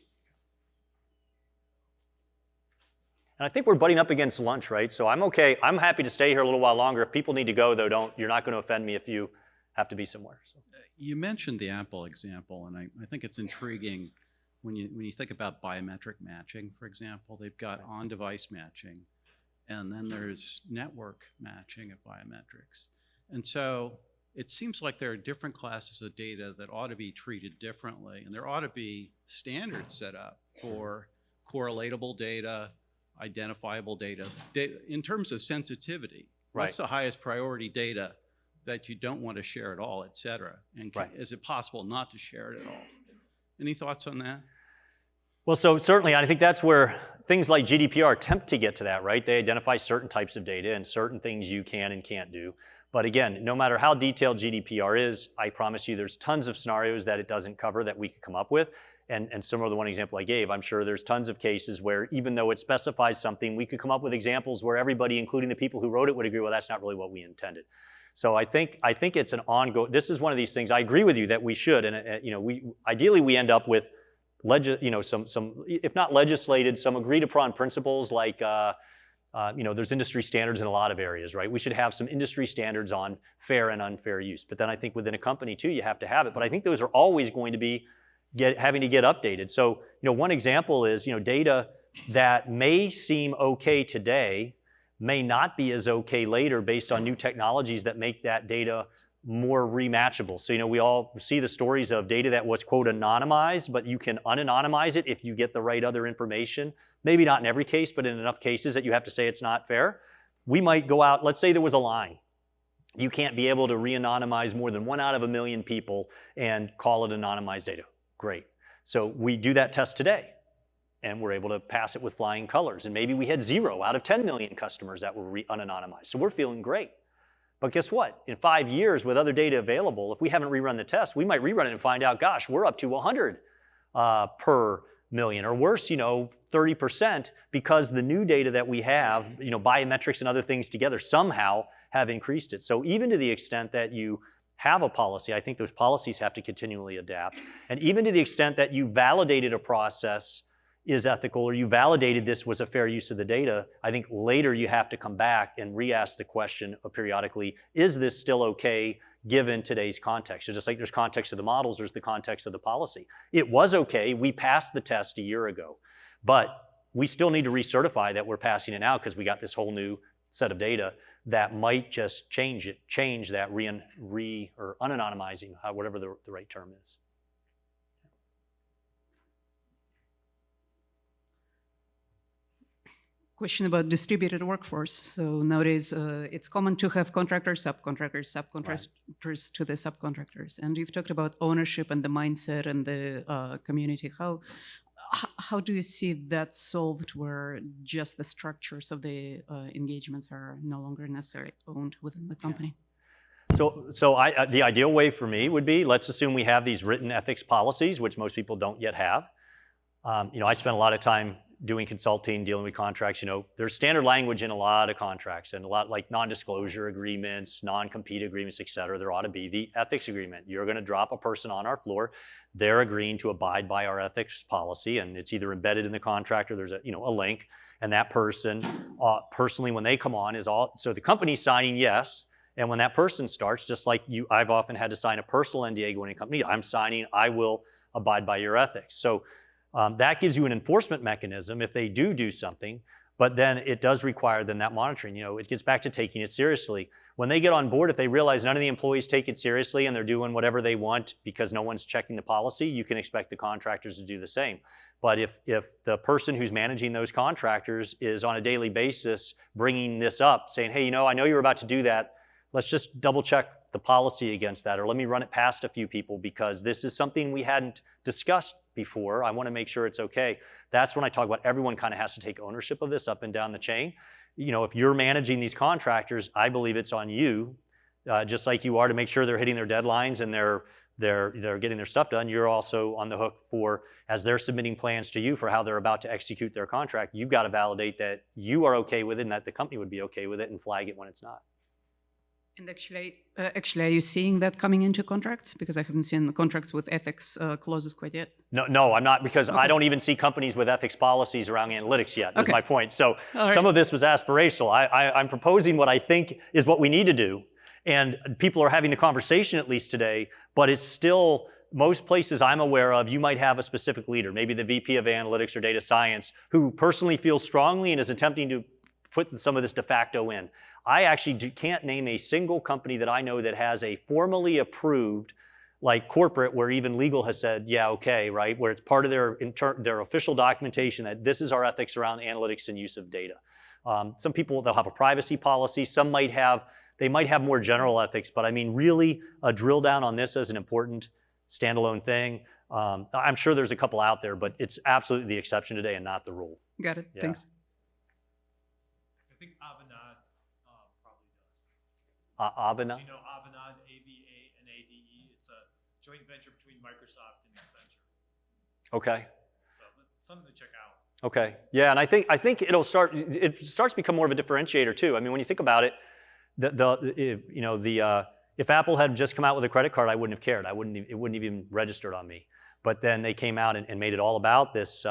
And I think we're butting up against lunch, right? So I'm okay. I'm happy to stay here a little while longer. If people need to go, though, you're not going to offend me if you have to be somewhere. So. You mentioned the Apple example, and I think it's intriguing when you think about biometric matching, for example. They've got on-device matching, and then there's network matching of biometrics. And so it seems like there are different classes of data that ought to be treated differently, and there ought to be standards set up for correlatable data, identifiable data in terms of sensitivity. Right. What's the highest priority data that you don't want to share at all, et cetera? And is it possible not to share it at all? Any thoughts on that? Well, so certainly, I think that's where things like GDPR attempt to get to that, right? They identify certain types of data and certain things you can and can't do. But again, no matter how detailed GDPR is, I promise you there's tons of scenarios that it doesn't cover that we could come up with. And similar to the one example I gave, I'm sure there's tons of cases where even though it specifies something, we could come up with examples where everybody, including the people who wrote it, would agree, well, that's not really what we intended. So I think it's an ongoing, this is one of these things, I agree with you that we should, and ideally we end up with some, if not legislated, some agreed upon principles like, there's industry standards in a lot of areas, right? We should have some industry standards on fair and unfair use. But then I think within a company too, you have to have it. But I think those are always going to be having to get updated. So, one example is, data that may seem okay today may not be as okay later based on new technologies that make that data more rematchable. So, we all see the stories of data that was, quote, anonymized, but you can unanonymize it if you get the right other information. Maybe not in every case, but in enough cases that you have to say it's not fair. We might go out, let's say there was a line. You can't be able to re-anonymize more than 1 out of 1 million people and call it anonymized data. Great. So we do that test today, and we're able to pass it with flying colors. And maybe we had 0 out of 10 million customers that were unanonymized. So we're feeling great. But guess what? In 5 years, with other data available, if we haven't rerun the test, we might rerun it and find out, gosh, we're up to 100 per million, or worse, 30%, because the new data that we have, biometrics and other things together somehow have increased it. So even to the extent that you have a policy, I think those policies have to continually adapt. And even to the extent that you validated a process is ethical, or you validated this was a fair use of the data, I think later you have to come back and re-ask the question periodically, is this still okay given today's context. So just like there's context of the models, there's the context of the policy. It was okay, we passed the test a year ago, but we still need to recertify that we're passing it now because we got this whole new set of data that might just change that or unanonymizing, whatever the right term is. Question about distributed workforce. So nowadays, it's common to have contractors, subcontractors, subcontractors to the subcontractors. And you've talked about ownership and the mindset and the community. How do you see that solved where just the structures of the engagements are no longer necessarily owned within the company? So the ideal way for me would be, let's assume we have these written ethics policies, which most people don't yet have. I spent a lot of time doing consulting, dealing with contracts. There's standard language in a lot of contracts and a lot like non-disclosure agreements, non-compete agreements, et cetera. There ought to be the ethics agreement. You're going to drop a person on our floor. They're agreeing to abide by our ethics policy, and it's either embedded in the contract or there's a link. And that person, personally, when they come on, so the company's signing yes. And when that person starts, just like I've often had to sign a personal NDA going to a company, I'm signing, I will abide by your ethics. So that gives you an enforcement mechanism if they do something, but then it does require then that monitoring. It gets back to taking it seriously. When they get on board, if they realize none of the employees take it seriously and they're doing whatever they want because no one's checking the policy, you can expect the contractors to do the same. But if the person who's managing those contractors is on a daily basis bringing this up, saying, hey, I know you're about to do that, let's just double check the policy against that, or let me run it past a few people because this is something we hadn't discussed before. I want to make sure it's okay. That's when I talk about everyone kind of has to take ownership of this up and down the chain. If you're managing these contractors, I believe it's on you, just like you are to make sure they're hitting their deadlines and they're getting their stuff done. You're also on the hook for, as they're submitting plans to you for how they're about to execute their contract, you've got to validate that you are okay with it and that the company would be okay with it and flag it when it's not. And actually, are you seeing that coming into contracts? Because I haven't seen the contracts with ethics clauses quite yet. No, I'm not, because okay. I don't even see companies with ethics policies around analytics yet, is okay. my point. So right. Some of this was aspirational. I'm proposing what I think is what we need to do. And people are having the conversation at least today, but it's still, most places I'm aware of, you might have a specific leader, maybe the VP of analytics or data science, who personally feels strongly and is attempting to put some of this de facto in. I actually can't name a single company that I know that has a formally approved, like corporate, where even legal has said, yeah, okay, right? Where it's part of their official documentation that this is our ethics around analytics and use of data. Some people, they'll have a privacy policy. Some might have more general ethics, but I mean, really a drill down on this as an important standalone thing. I'm sure there's a couple out there, but it's absolutely the exception today and not the rule. Got it, Yeah. Thanks. I think Avanade probably does. Avanade? Do you know Avanade, A-V-A-N-A-D-E? It's a joint venture between Microsoft and Accenture. Okay. So something to check out. Okay. Yeah, and I think it starts to become more of a differentiator too. I mean, when you think about it, if Apple had just come out with a credit card, I wouldn't have cared. It wouldn't even registered on me. But then they came out and made it all about this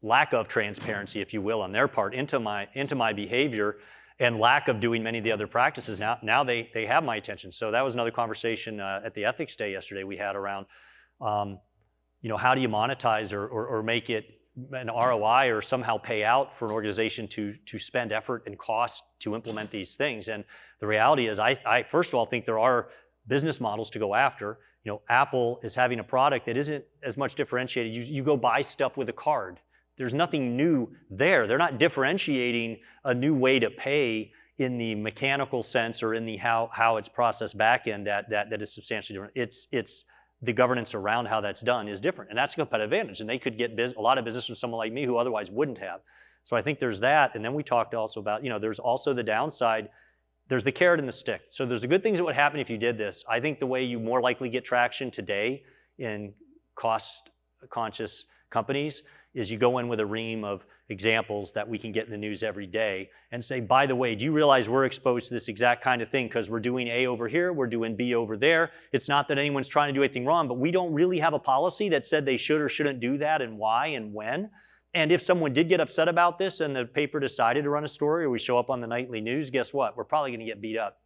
lack of transparency, if you will, on their part into my behavior and lack of doing many of the other practices. Now they have my attention. So that was another conversation at the ethics day yesterday we had around, how do you monetize or make it an ROI or somehow pay out for an organization to spend effort and cost to implement these things. And the reality is, I first of all think there are business models to go after. Apple is having a product that isn't as much differentiated. You go buy stuff with a card. There's nothing new there. They're not differentiating a new way to pay in the mechanical sense or in the how it's processed back end that is substantially different. It's the governance around how that's done is different, and that's a competitive advantage. And they could get a lot of business from someone like me who otherwise wouldn't have. So I think there's that. And then we talked also about, there's also the downside. There's the carrot and the stick. So there's the good things that would happen if you did this. I think the way you more likely get traction today in cost-conscious companies is you go in with a ream of examples that we can get in the news every day and say, by the way, do you realize we're exposed to this exact kind of thing because we're doing A over here, we're doing B over there. It's not that anyone's trying to do anything wrong, but we don't really have a policy that said they should or shouldn't do that and why and when. And if someone did get upset about this and the paper decided to run a story or we show up on the nightly news, guess what? We're probably going to get beat up.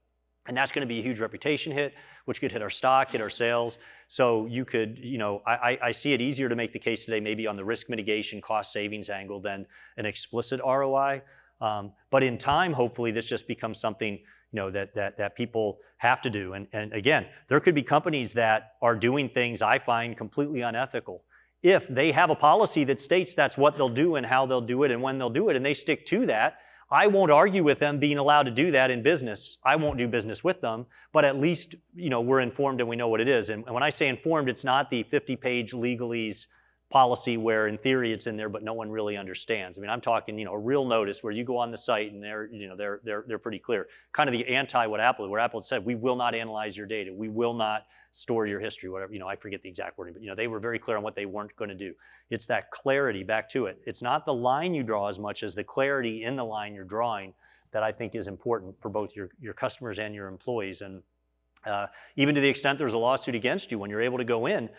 And that's going to be a huge reputation hit, which could hit our stock, hit our sales. So you could, I see it easier to make the case today maybe on the risk mitigation, cost savings angle than an explicit ROI. But in time, hopefully, this just becomes something that people have to do. And again, there could be companies that are doing things I find completely unethical. If they have a policy that states that's what they'll do and how they'll do it and when they'll do it, and they stick to that, I won't argue with them being allowed to do that in business. I won't do business with them, but at least we're informed and we know what it is. And when I say informed, it's not the 50-page legalese policy where in theory it's in there, but no one really understands. I mean, I'm talking, a real notice where you go on the site and they're pretty clear. Kind of the anti where Apple said, we will not analyze your data. We will not store your history, whatever, I forget the exact wording, but they were very clear on what they weren't going to do. It's that clarity, back to it. It's not the line you draw as much as the clarity in the line you're drawing that I think is important for both your customers and your employees. And even to the extent there's a lawsuit against you, when you're able to go in,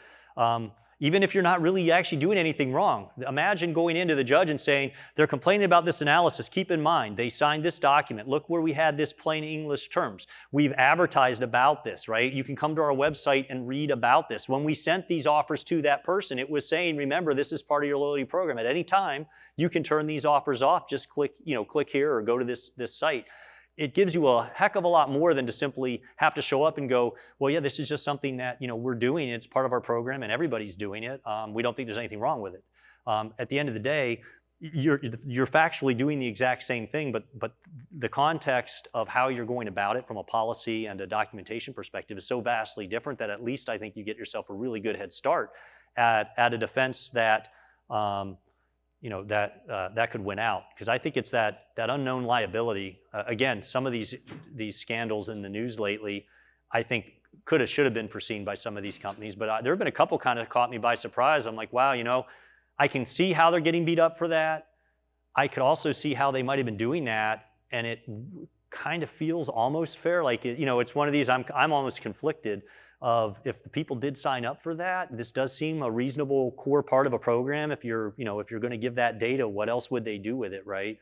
even if you're not really actually doing anything wrong. Imagine going into the judge and saying, they're complaining about this analysis. Keep in mind, they signed this document. Look where we had this plain English terms. We've advertised about this, right? You can come to our website and read about this. When we sent these offers to that person, it was saying, remember, this is part of your loyalty program. At any time, you can turn these offers off. Just click here or go to this site. It gives you a heck of a lot more than to simply have to show up and go, well, yeah, this is just something that we're doing. It's part of our program and everybody's doing it. We don't think there's anything wrong with it. At the end of the day, you're factually doing the exact same thing, but the context of how you're going about it from a policy and a documentation perspective is so vastly different that at least I think you get yourself a really good head start at a defense that that could win out, because I think it's that unknown liability. Again, some of these scandals in the news lately, I think should have been foreseen by some of these companies, but there have been a couple kind of caught me by surprise. I'm like, wow, I can see how they're getting beat up for that. I could also see how they might have been doing that, and it kind of feels almost fair. Like it's one of these. I'm almost conflicted of if the people did sign up for that. This does seem a reasonable core part of a program. If you're going to give that data, what else would they do with it, right?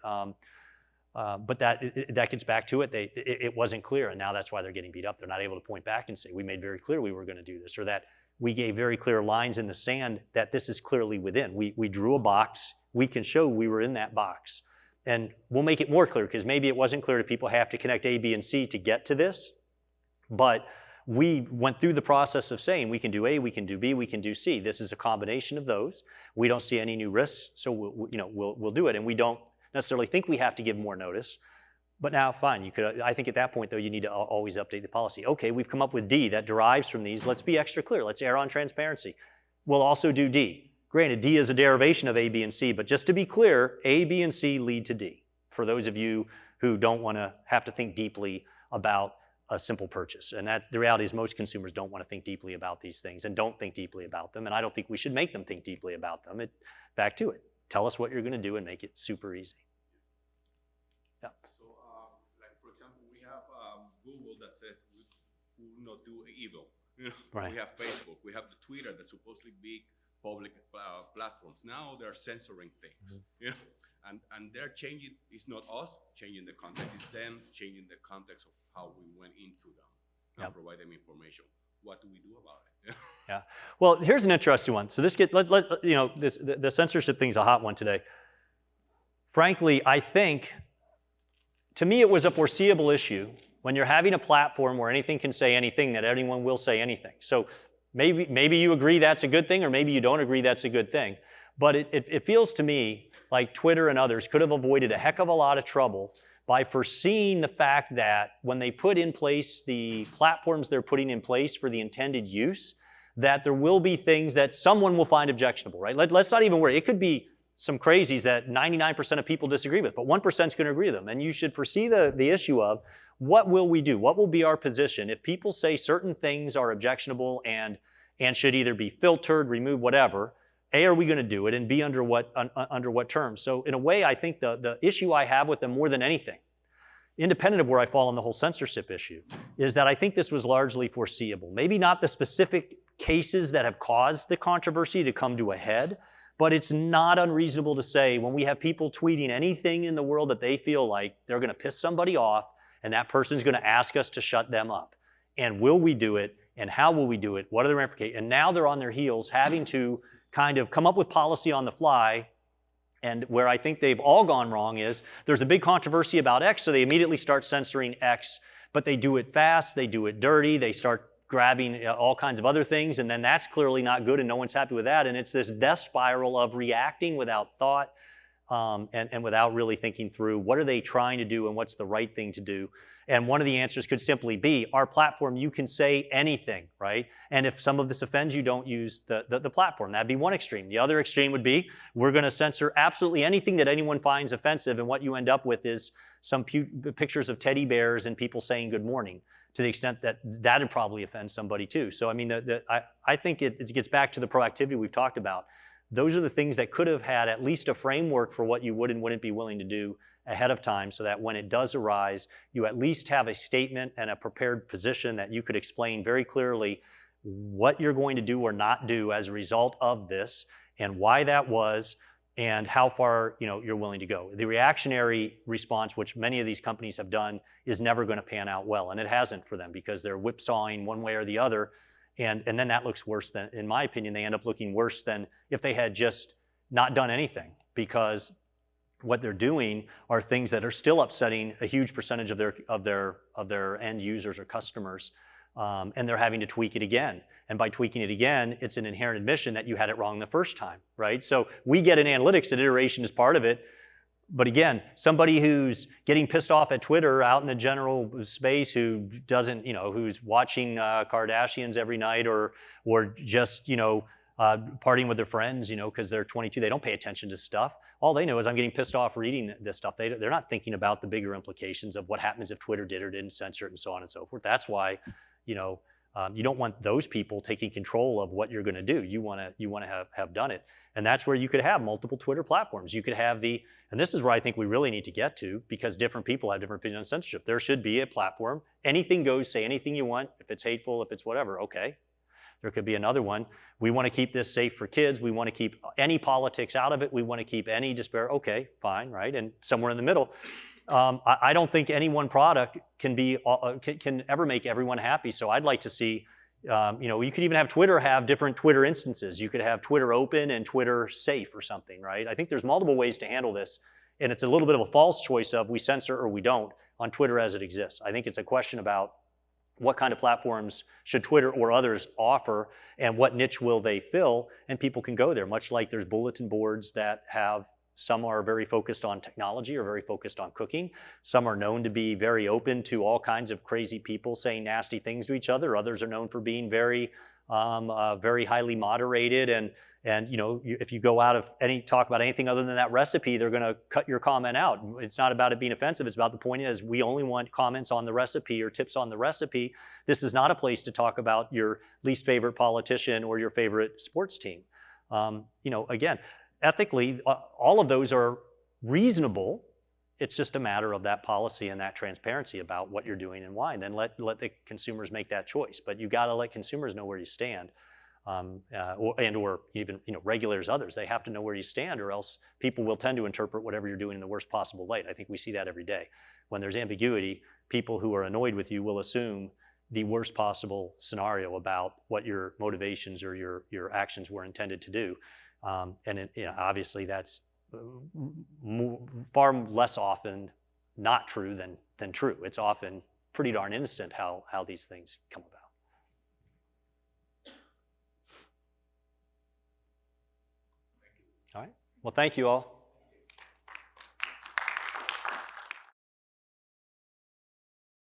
But that gets back to it. It wasn't clear, and now that's why they're getting beat up. They're not able to point back and say, we made very clear we were going to do this, or that we gave very clear lines in the sand that this is clearly within. We drew a box. We can show we were in that box. And we'll make it more clear, because maybe it wasn't clear to people, have to connect A, B, and C to get to this. But we went through the process of saying we can do A, we can do B, we can do C. This is a combination of those. We don't see any new risks, so we'll do it. And we don't necessarily think we have to give more notice. But now, fine, I think at that point, though, you need to always update the policy. Okay, we've come up with D that derives from these. Let's be extra clear. Let's err on transparency. We'll also do D. Granted, D is a derivation of A, B, and C, but just to be clear, A, B, and C lead to D. For those of you who don't want to have to think deeply about a simple purchase. And that the reality is most consumers don't want to think deeply about these things and don't think deeply about them. And I don't think we should make them think deeply about them. Back to it. Tell us what you're going to do and make it super easy. Yeah. So, for example, we have Google that says we will not do evil. Right. We have Facebook. We have the Twitter that supposedly be public platforms. Now they're censoring things. And they're changing. It's not us changing the context. It's them changing the context of how we went into them and provide them information. What do we do about it? Yeah. Well, here's an interesting one. So the censorship thing's a hot one today. Frankly, I think, to me, it was a foreseeable issue when you're having a platform where anything can say anything, that anyone will say anything. So maybe you agree that's a good thing, or maybe you don't agree that's a good thing. But it feels to me like Twitter and others could have avoided a heck of a lot of trouble by foreseeing the fact that when they put in place the platforms they're putting in place for the intended use, that there will be things that someone will find objectionable, right? Let's not even worry. It could be some crazies that 99% of people disagree with, but 1% is going to agree with them. And you should foresee the issue of what will we do? What will be our position if people say certain things are objectionable and should either be filtered, removed, whatever? A, are we going to do it, and B, under what terms? So in a way, I think the issue I have with them more than anything, independent of where I fall on the whole censorship issue, is that I think this was largely foreseeable. Maybe not the specific cases that have caused the controversy to come to a head, But it's not unreasonable to say when we have people tweeting anything in the world that they feel like they're going to piss somebody off and that person's going to ask us to shut them up. And will we do it? And how will we do it? What are the ramifications? And now they're on their heels having to kind of come up with policy on the fly. And where I think they've all gone wrong is there's a big controversy about X, so they immediately start censoring X, but they do it fast, they do it dirty, they start grabbing all kinds of other things, and then that's clearly not good and no one's happy with that. And it's this death spiral of reacting without thought and without really thinking through what are they trying to do and what's the right thing to do. And one of the answers could simply be, our platform, you can say anything, right? And if some of this offends you, don't use the platform. That'd be one extreme. The other extreme would be, we're going to censor absolutely anything that anyone finds offensive, and what you end up with is some pictures of teddy bears and people saying good morning, to the extent that that would probably offend somebody too. So I mean, I think it gets back to the proactivity we've talked about. Those are the things that could have had at least a framework for what you would and wouldn't be willing to do ahead of time, so that when it does arise, you at least have a statement and a prepared position that you could explain very clearly what you're going to do or not do as a result of this, and why that was, and how far you're willing to go. The reactionary response, which many of these companies have done, is never going to pan out well, and it hasn't for them, because they're whipsawing one way or the other, and then that looks worse than, in my opinion, they end up looking worse than if they had just not done anything, because what they're doing are things that are still upsetting a huge percentage of their end users or customers, and they're having to tweak it again. And by tweaking it again, it's an inherent admission that you had it wrong the first time, right? So we get in analytics that iteration is part of it. But again, somebody who's getting pissed off at Twitter out in the general space, who doesn't, who's watching Kardashians every night, or just, partying with their friends, because they're 22, they don't pay attention to stuff. All they know is I'm getting pissed off reading this stuff. They're not thinking about the bigger implications of what happens if Twitter did or didn't censor it and so on and so forth. That's why, you don't want those people taking control of what you're going to do. You want to have done it. And that's where you could have multiple Twitter platforms. You could have and this is where I think we really need to get to, because different people have different opinions on censorship. There should be a platform. Anything goes, say anything you want. If it's hateful, if it's whatever, okay. There could be another one. We want to keep this safe for kids. We want to keep any politics out of it. We want to keep any despair. Okay, fine, right? And somewhere in the middle. I don't think any one product can ever make everyone happy. So I'd like to see, you could even have Twitter have different Twitter instances. You could have Twitter open and Twitter safe or something, right? I think there's multiple ways to handle this. And it's a little bit of a false choice of we censor or we don't on Twitter as it exists. I think it's a question about what kind of platforms should Twitter or others offer, and what niche will they fill, and people can go there, much like there's bulletin boards that have, some are very focused on technology or very focused on cooking. Some are known to be very open to all kinds of crazy people saying nasty things to each other. Others are known for being very, very highly moderated, and if you go out of talk about anything other than that recipe, they're going to cut your comment out. It's not about it being offensive. It's about the point is we only want comments on the recipe or tips on the recipe. This is not a place to talk about your least favorite politician or your favorite sports team. Again, ethically, all of those are reasonable. It's just a matter of that policy and that transparency about what you're doing and why. And then let the consumers make that choice. But you got to let consumers know where you stand. Or even regulators, others, they have to know where you stand, or else people will tend to interpret whatever you're doing in the worst possible light. I think we see that every day. When there's ambiguity, people who are annoyed with you will assume the worst possible scenario about what your motivations or your actions were intended to do. Obviously that's far less often not true than true. It's often pretty darn innocent how these things come about. All right. Well, thank you all.